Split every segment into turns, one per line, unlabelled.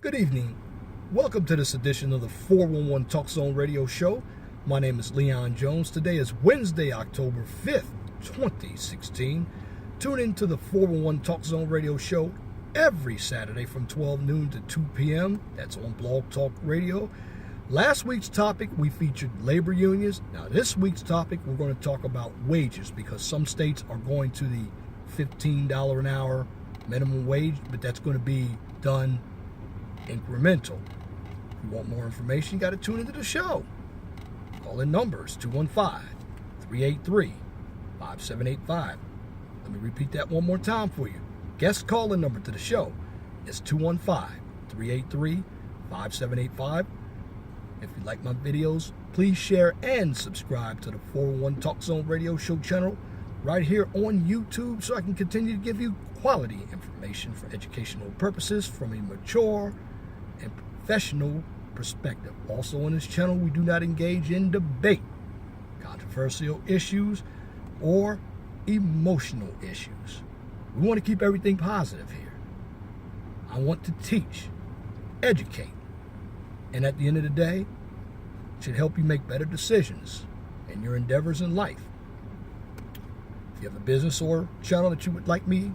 Good evening. Welcome to this edition of the 411 Talk Zone Radio Show. My name is Leon Jones. Today is Wednesday, October 5th, 2016. Tune in to the 411 Talk Zone Radio Show every Saturday from 12 noon to 2 p.m. That's on Blog Talk Radio. Last week's topic, we featured labor unions. Now, this week's topic, we're going to talk about wages because some states are going to the $15 an hour minimum wage, but that's going to be done incremental. If you want more information, you got to tune into the show. Call in numbers 215-383-5785. Let me repeat that one more time for you. Guest call-in number to the show is 215-383-5785. If you like my videos, please share and subscribe to the 401 Talk Zone Radio Show channel right here on YouTube so I can continue to give you quality information for educational purposes from a mature and professional perspective. Also on this channel, we do not engage in debate, controversial issues, or emotional issues. We want to keep everything positive here. I want to teach, educate, and at the end of the day, it should help you make better decisions in your endeavors in life. If you have a business or channel that you would like me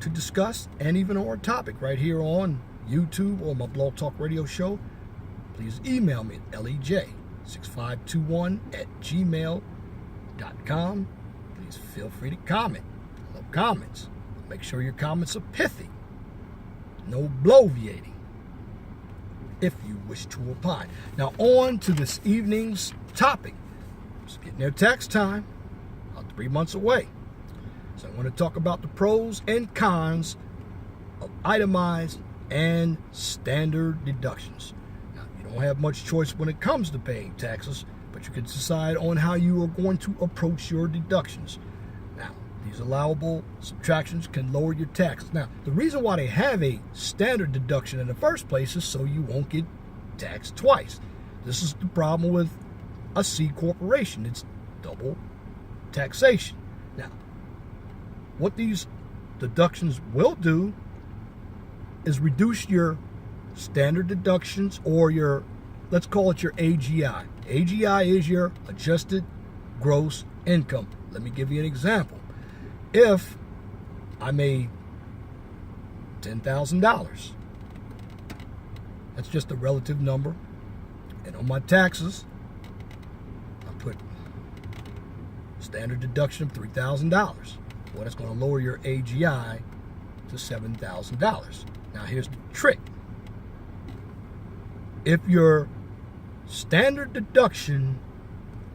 to discuss, and even on a topic right here on YouTube or my Blog Talk Radio Show, please email me at lej6521@gmail.com. Please feel free to comment. I love comments. Make sure your comments are pithy. No bloviating, if you wish to opine. Now on to this evening's topic. It's getting near tax time, about 3 months away. So I want to talk about the pros and cons of itemized and standard deductions. Now, you don't have much choice when it comes to paying taxes, but you can decide on how you are going to approach your deductions. Now, these allowable subtractions can lower your taxes. Now, the reason why they have a standard deduction in the first place is so you won't get taxed twice. This is the problem with a C corporation. It's double taxation. Now, what these deductions will do is reduce your standard deductions or your, let's call it your AGI. AGI is your adjusted gross income. Let me give you an example. If I made $10,000, that's just a relative number, and on my taxes, I put standard deduction of $3,000. Well, that's going to lower your AGI to $7,000. Now, here's the trick. If your standard deduction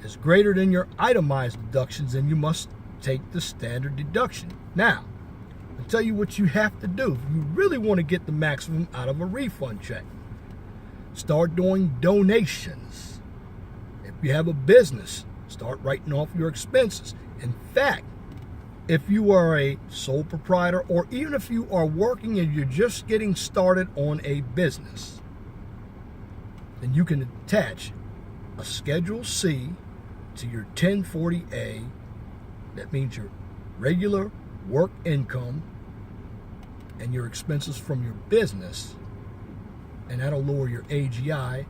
is greater than your itemized deductions, then you must take the standard deduction. Now, I'll tell you what you have to do if you really want to get the maximum out of a refund check. Start doing donations. If you have a business, start writing off your expenses. In fact, if you are a sole proprietor, or even if you are working and you're just getting started on a business, then you can attach a Schedule C to your 1040A. That means your regular work income and your expenses from your business, and that'll lower your AGI.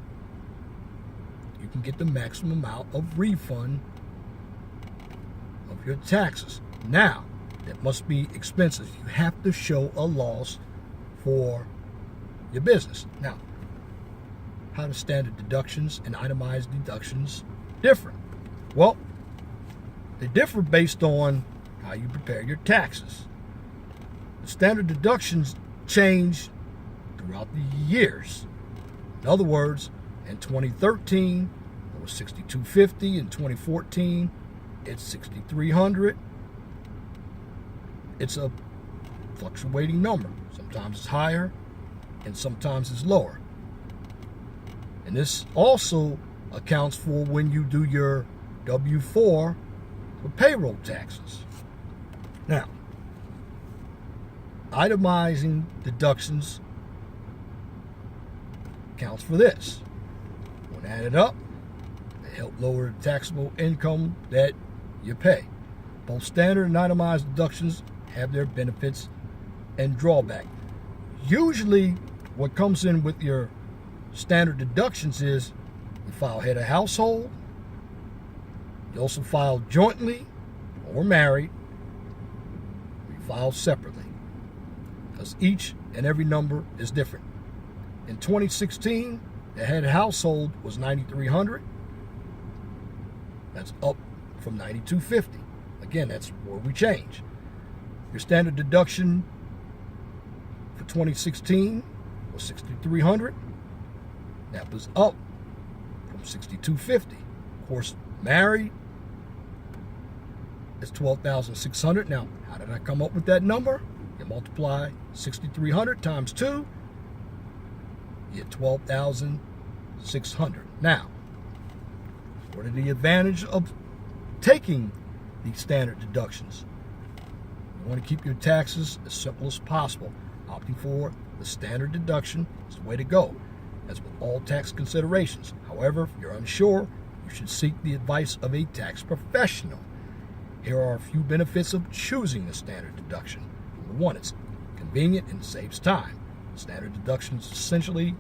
You can get the maximum amount of refund of your taxes. Now, that must be expenses. You have to show a loss for your business. Now, how do standard deductions and itemized deductions differ? Well, they differ based on how you prepare your taxes. The standard deductions change throughout the years. In other words, in 2013, it was $6,250. In 2014, it's $6,300. It's a fluctuating number. Sometimes it's higher and sometimes it's lower. And this also accounts for when you do your W-4 for payroll taxes. Now, itemizing deductions accounts for this. When added up, they help lower the taxable income that you pay. Both standard and itemized deductions have their benefits and drawback. Usually, what comes in with your standard deductions is you file head of household, you also file jointly or married, you file separately, because each and every number is different. In 2016, the head of household was $9,300. That's up from $9,250. Again, that's where we change. Your standard deduction for 2016 was $6,300. That was up from $6,250. Of course, married is $12,600. Now, how did I come up with that number? You multiply 6,300 times 2, you get 12,600. Now, what are the advantages of taking these standard deductions? You want to keep your taxes as simple as possible. Opting for the standard deduction is the way to go, as with all tax considerations. However, if you're unsure, you should seek the advice of a tax professional. Here are a few benefits of choosing the standard deduction. Number one, it's convenient and saves time. Standard deduction is essentially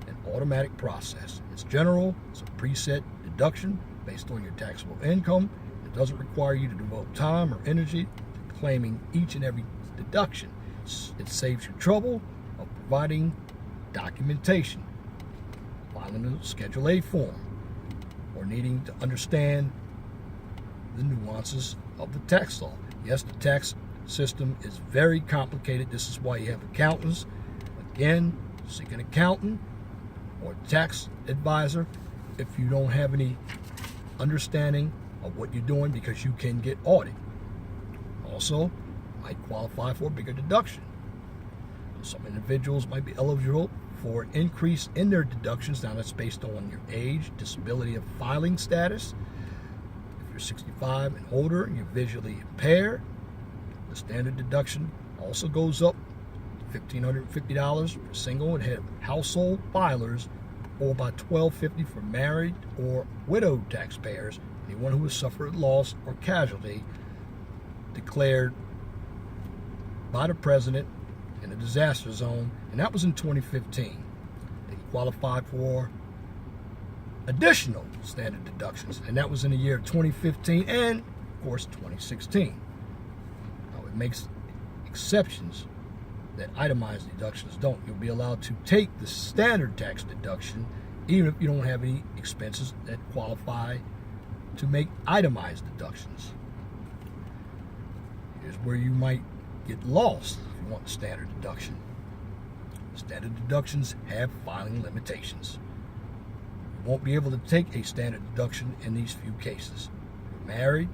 an automatic process. It's general, it's a preset deduction based on your taxable income. It doesn't require you to devote time or energy to claiming each and every deduction. It saves you trouble of providing documentation, filing a Schedule A form, or needing to understand the nuances of the tax law. Yes, the tax system is very complicated. This is why you have accountants. Again, seek an accountant or tax advisor if you don't have any understanding of what you're doing, because you can get audited. Also, might qualify for a bigger deduction. Some individuals might be eligible for an increase in their deductions. Now, that's based on your age, disability of filing status. If you're 65 and older and you're visually impaired, the standard deduction also goes up to $1,550 for single and head of household filers, or by $1,250 for married or widowed taxpayers, anyone who has suffered loss or casualty declared by the president in a disaster zone, and that was in 2015. They qualified for additional standard deductions, and that was in the year 2015 and, of course, 2016. Now, it makes exceptions that itemized deductions don't. You'll be allowed to take the standard tax deduction even if you don't have any expenses that qualify to make itemized deductions. Here's where you might get lost if you want the standard deduction. Standard deductions have filing limitations. You won't be able to take a standard deduction in these few cases. If you're married,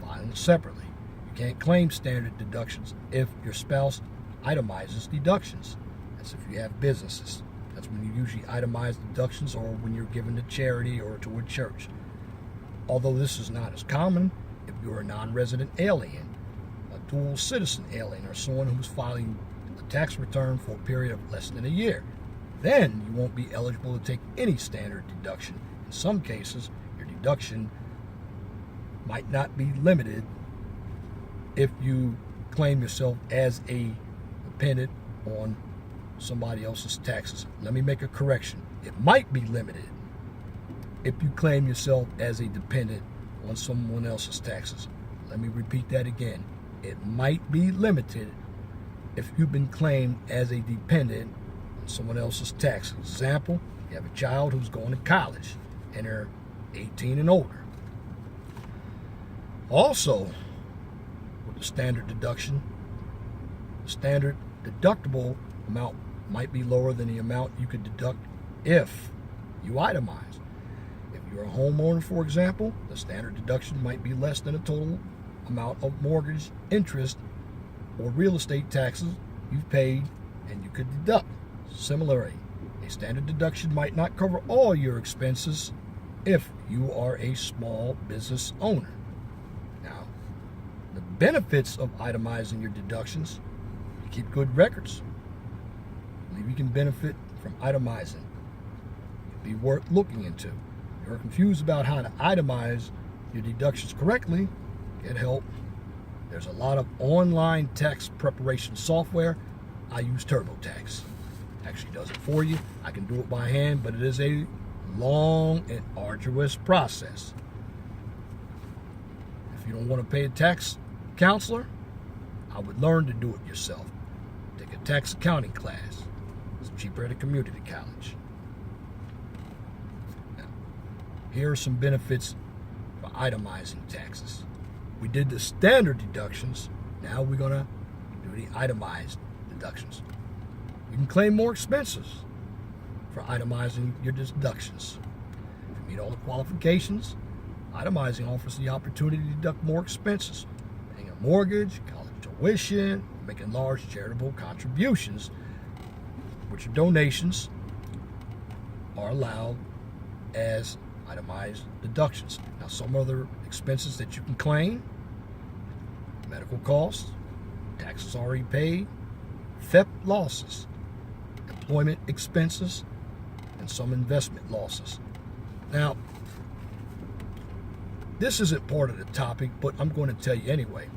filing separately. You can't claim standard deductions if your spouse itemizes deductions. That's if you have businesses. That's when you usually itemize deductions, or when you're given to charity or to a church. Although this is not as common if you're a non-resident alien, a dual citizen alien, or someone who's filing a tax return for a period of less than a year. Then you won't be eligible to take any standard deduction. In some cases, your deduction might not be limited if you claim yourself as a dependent on somebody else's taxes. Let me make a correction. It might be limited if you claim yourself as a dependent on someone else's taxes. Let me repeat that again. It might be limited if you've been claimed as a dependent on someone else's taxes. Example, you have a child who's going to college and they're 18 and older. Also, with the standard deduction, the standard deductible amount might be lower than the amount you could deduct if you itemize. If you're a homeowner, for example, the standard deduction might be less than the total amount of mortgage, interest, or real estate taxes you've paid and you could deduct. Similarly, a standard deduction might not cover all your expenses if you are a small business owner. Now, the benefits of itemizing your deductions: you keep good records. You can benefit from itemizing. It'd be worth looking into. If you're confused about how to itemize your deductions correctly, get help. There's a lot of online tax preparation software. I use TurboTax. actually does it for you. I can do it by hand, but it is a long and arduous process. If you don't want to pay a tax counselor, I would learn to do it yourself. Take a tax accounting class. It's cheaper at a community college. Now, here are some benefits for itemizing taxes. We did the standard deductions. Now we're going to do the itemized deductions. You can claim more expenses for itemizing your deductions. If you meet all the qualifications, itemizing offers the opportunity to deduct more expenses, paying a mortgage, college tuition, making large charitable contributions, which are donations, are allowed as itemized deductions. Now, some other expenses that you can claim: medical costs, taxes already paid, theft losses, employment expenses, and some investment losses. Now, this isn't part of the topic, but I'm going to tell you anyway.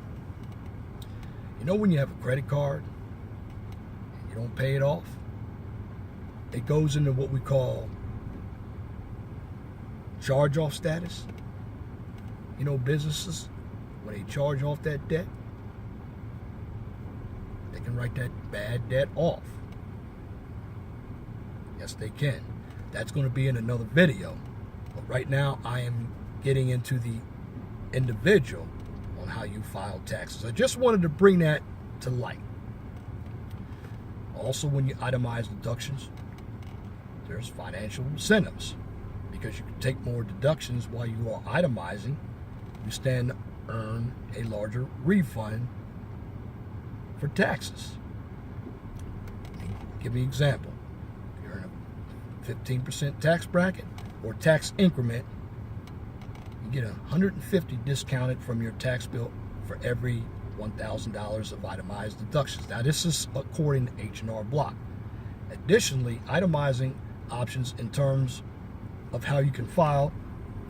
You know, when you have a credit card and you don't pay it off, it goes into what we call charge-off status. You know, businesses, when they charge off that debt, they can write that bad debt off. Yes, they can. That's going to be in another video. But right now, I am getting into the individual on how you file taxes. I just wanted to bring that to light. Also, when you itemize deductions, there's financial incentives, because you can take more deductions while you are itemizing. You stand to earn a larger refund for taxes. Give me an example. If you're in a 15% tax bracket or tax increment, you get $150 discounted from your tax bill for every $1,000 of itemized deductions. Now, this is according to H&R Block. Additionally, itemizing options in terms of how you can file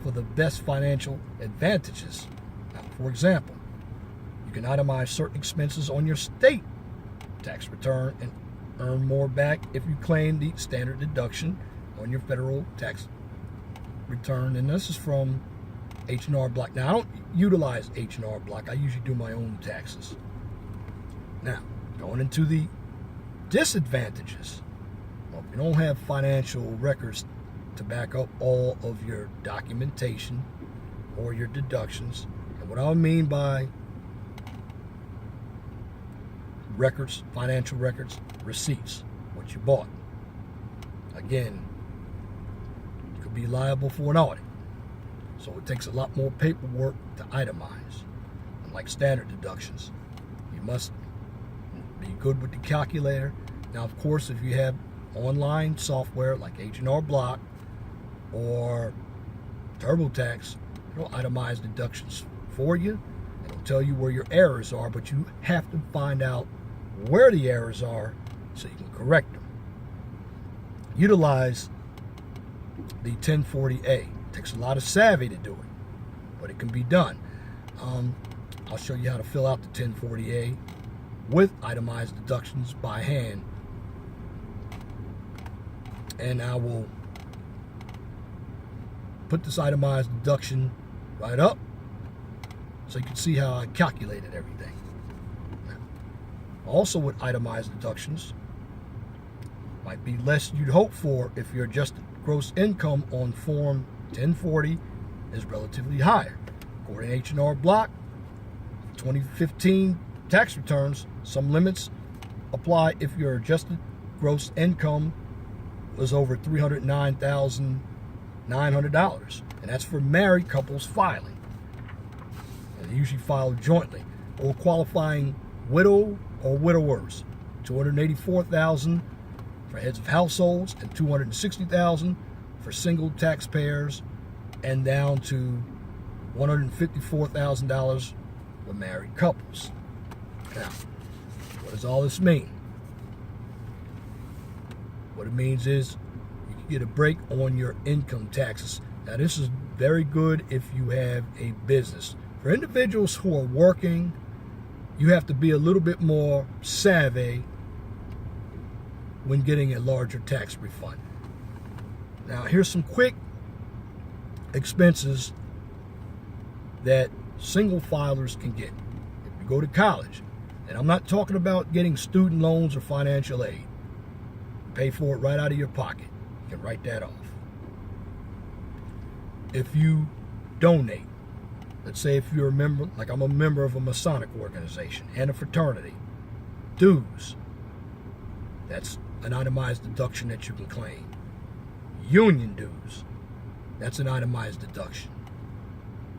for the best financial advantages. Now, for example, you can itemize certain expenses on your state tax return and earn more back if you claim the standard deduction on your federal tax return. And this is from H&R Block. Now, I don't utilize H&R Block. I usually do my own taxes. Now, going into the disadvantages. Well, if you don't have financial records to back up all of your documentation or your deductions, and what I mean by records, financial records, receipts, what you bought. Again, you could be liable for an audit. So it takes a lot more paperwork to itemize. Unlike standard deductions, you must be good with the calculator. Now, of course, if you have online software like H&R Block or TurboTax, it'll itemize deductions for you. It'll tell you where your errors are, but you have to find out where the errors are so you can correct them. Utilize the 1040A. It takes a lot of savvy to do it, but it can be done. I'll show you how to fill out the 1040A with itemized deductions by hand. And I will put this itemized deduction right up so you can see how I calculated everything. Also, with itemized deductions, might be less you'd hope for if your adjusted gross income on Form 1040 is relatively higher. According to H&R Block, 2015 tax returns, some limits apply if your adjusted gross income was over $309,900, and that's for married couples filing, and they usually file jointly, or qualifying widow or widowers. $284,000 for heads of households and $260,000 for single taxpayers, and down to $154,000 for married couples. Now, what does all this mean? What it means is you can get a break on your income taxes. Now, this is very good if you have a business. For individuals who are working, you have to be a little bit more savvy when getting a larger tax refund. Now, here's some quick expenses that single filers can get. If you go to college, and I'm not talking about getting student loans or financial aid, pay for it right out of your pocket. You can write that off. If you donate, let's say if you're a member, like I'm a member of a Masonic organization and a fraternity, dues, that's an itemized deduction that you can claim. Union dues, that's an itemized deduction.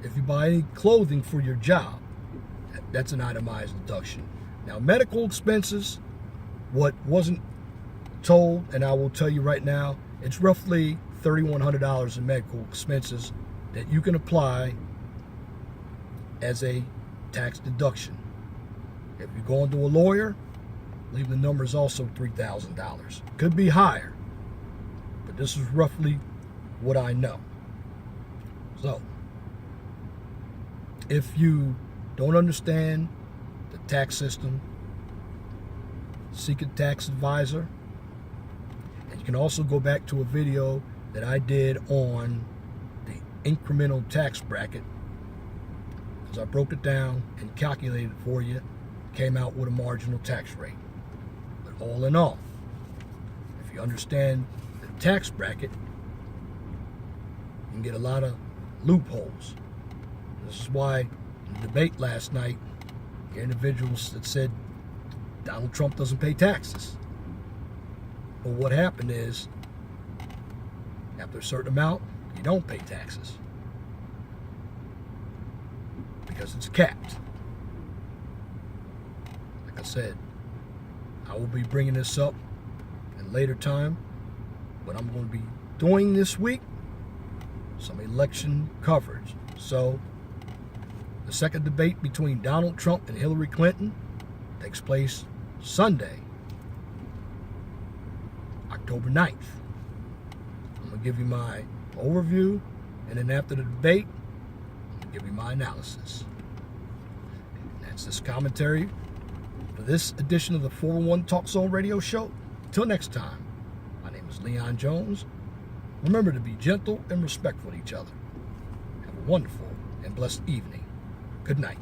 If you buy any clothing for your job, that's an itemized deduction. Now, medical expenses, what wasn't told, and I will tell you right now, it's roughly $3,100 in medical expenses that you can apply as a tax deduction. If you go into a lawyer, I believe the number is also $3,000. Could be higher, but this is roughly what I know. So, if you don't understand the tax system, seek a tax advisor. And you can also go back to a video that I did on the incremental tax bracket, because I broke it down and calculated it for you, came out with a marginal tax rate. But all in all, if you understand the tax bracket, you can get a lot of loopholes. This is why in the debate last night, the individuals that said Donald Trump doesn't pay taxes. Well, what happened is, after a certain amount, you don't pay taxes because it's capped. Like I said, I will be bringing this up in later time, but I'm going to be doing this week some election coverage. So, the second debate between Donald Trump and Hillary Clinton takes place Sunday, October 9th. I'm going to give you my overview, and then after the debate, I'm going to give you my analysis. And that's this commentary for this edition of the 401 Talk Zone Radio Show. Till next time, my name is Leon Jones. Remember to be gentle and respectful to each other. Have a wonderful and blessed evening. Good night.